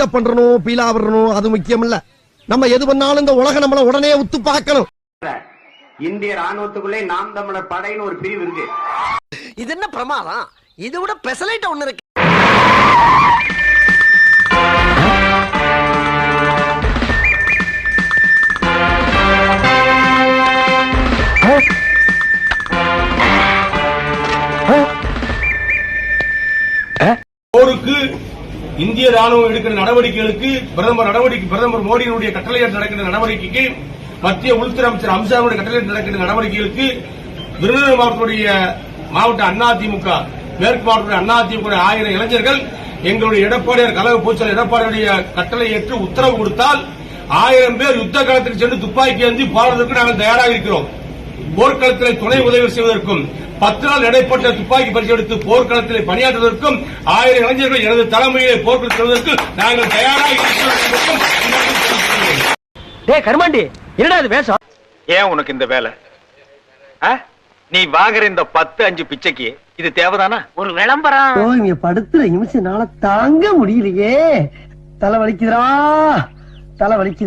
Build up பண்றணும் Beela வரணும் அது முக்கியம் இல்ல. நம்ம எது பண்ணாலும் இந்த உலகம் நம்மள உடனே உத்து பார்க்கணும். இந்திய ராணுவத்துக்குள்ளே நாம் தமிழர் படைன்னு ஒரு பிரிவு இருக்கு. இது என்ன பிரமாதம்? இது விட பெசலைட் ஒண்ணு இருக்கு. போருக்கு இந்திய ராணுவம் எடுக்கிற நடவடிக்கைகளுக்கு பிரதமர் மோடியினுடைய கட்டளையிட்டு நடக்கின்ற நடவடிக்கைக்கு மத்திய உள்துறை அமைச்சர் அமித்ஷாவுடைய கட்டளையிட்டு நடக்கின்ற நடவடிக்கைகளுக்கு விருதுநகர் மாவட்டத்துடைய மாவட்ட அதிமுக மேற்கு மாவட்டத்துடைய அதிமுக 1000 இளைஞர்கள் எங்களுடைய எடப்பாடியார் கழக பொதுச்செயலர் எடப்பாடியுடைய கட்டளை ஏற்று உத்தரவு கொடுத்தால் 1000 பேர் யுத்த காலத்தில் சென்று துப்பாக்கி ஏந்தி போராடுவதற்கு நாங்கள் தயாராக இருக்கிறோம். போர்க்களத்தில் துணை உதவி செய்வதற்கும் 10 நாள் இடைப்பட்ட துப்பாக்கி பரிசு எடுத்து போர்க்களத்தில் பணியாற்றுவதற்கும் 1000 இளைஞர்கள் எனது தலைமையிலே போர்க்களத்தில் செல்வதற்கு நாங்கள் தயாராக இருக்கிறோம். கருமாண்டி என்னடா இது வேஷம்? ஏன் உனக்கு இந்த வேலை? நீ வாங்குற இந்த 10-5 பிச்சைக்கு இது தேவைதானா? ஒரு விளம்பரம். இங்க படுத்துற நிமிஷம் நாள தாங்க முடியலையே. தலை வலிக்குதுடா, தலை வலிக்குது.